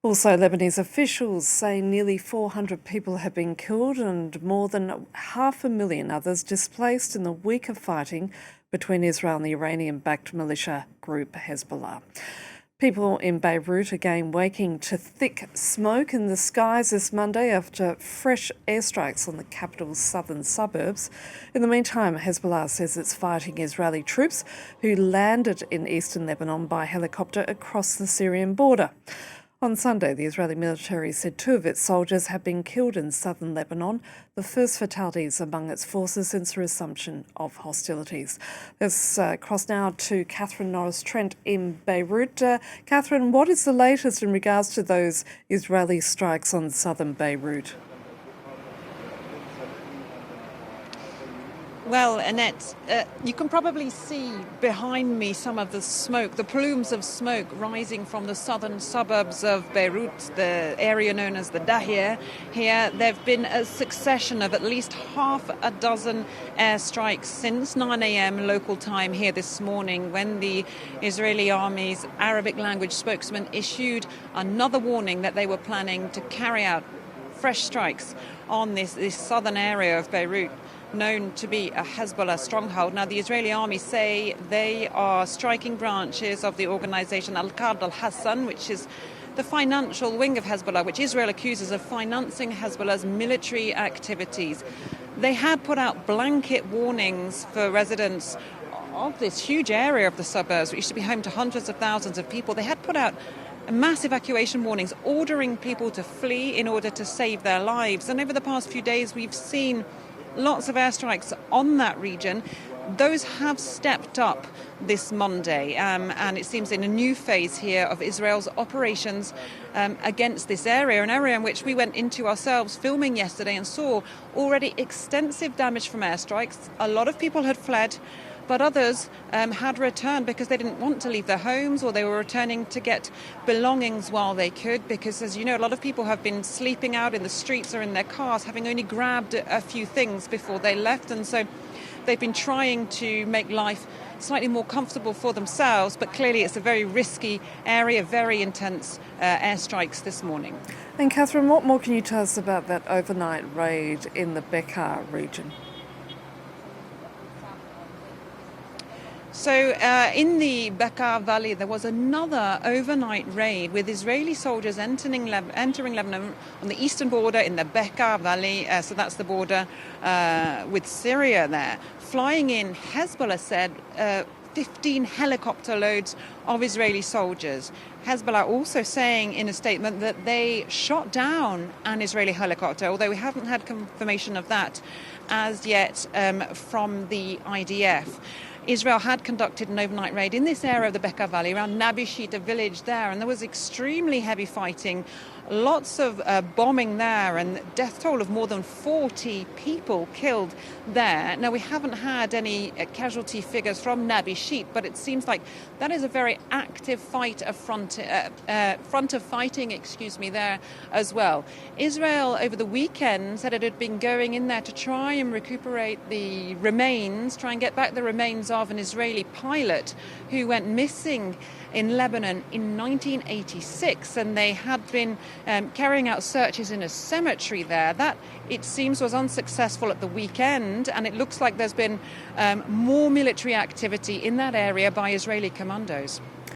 Also, Lebanese officials say nearly 400 people have been killed and more than 500,000 others displaced in the week of fighting between Israel and the Iranian-backed militia group Hezbollah. People in Beirut again waking to thick smoke in the skies this Monday after fresh airstrikes on the capital's southern suburbs. In the meantime, Hezbollah says it's fighting Israeli troops who landed in eastern Lebanon by helicopter across the Syrian border. On Sunday, the Israeli military said 2 of its soldiers had been killed in southern Lebanon, the first fatalities among its forces since the resumption of hostilities. Let's cross now to Catherine Norris Trent in Beirut. Catherine, what is the latest in regards to those Israeli strikes on southern Beirut? Well, Annette, you can probably see behind me some of the smoke, the plumes of smoke rising from the southern suburbs of Beirut, the area known as the Dahir. Here, there have been a succession of at least half a dozen airstrikes since 9 a.m. local time here this morning, when the Israeli army's Arabic language spokesman issued another warning that they were planning to carry out fresh strikes on this southern area of Beirut, known to be a Hezbollah stronghold. Now, the Israeli army say they are striking branches of the organization Al-Qard al-Hassan, which is the financial wing of Hezbollah, which Israel accuses of financing Hezbollah's military activities. They had put out blanket warnings for residents of this huge area of the suburbs, which used to be home to hundreds of thousands of people. They had put out massive evacuation warnings, ordering people to flee in order to save their lives. And over the past few days, we've seen lots of airstrikes on that region. Those have stepped up this Monday, and it seems in a new phase here of Israel's operations against this area, an area in which we went into ourselves filming yesterday and saw already extensive damage from airstrikes. A lot of people had fled, but others had returned because they didn't want to leave their homes, or they were returning to get belongings while they could, because, as you know, a lot of people have been sleeping out in the streets or in their cars, having only grabbed a few things before they left, and so they've been trying to make life slightly more comfortable for themselves. But clearly it's a very risky area, very intense airstrikes this morning. And Catherine, what more can you tell us about that overnight raid in the Bekaa region? So in the Bekaa Valley, there was another overnight raid with Israeli soldiers entering Lebanon on the eastern border in the Bekaa Valley. So that's the border with Syria there. Flying in, Hezbollah said, 15 helicopter loads of Israeli soldiers. Hezbollah also saying in a statement that they shot down an Israeli helicopter, although we haven't had confirmation of that as yet from the IDF. Israel had conducted an overnight raid in this area of the Bekaa Valley around Nabishit, a village there, and there was extremely heavy fighting, lots of bombing there, and death toll of more than 40 people killed there. Now, we haven't had any casualty figures from Nabishit, but it seems like that is a very active front of fighting there as well. Israel over the weekend said it had been going in there to try and recuperate the remains, try and get back the remains of an Israeli pilot who went missing in Lebanon in 1986, and they had been carrying out searches in a cemetery there. That, it seems, was unsuccessful at the weekend, and it looks like there's been more military activity in that area by Israeli commandos.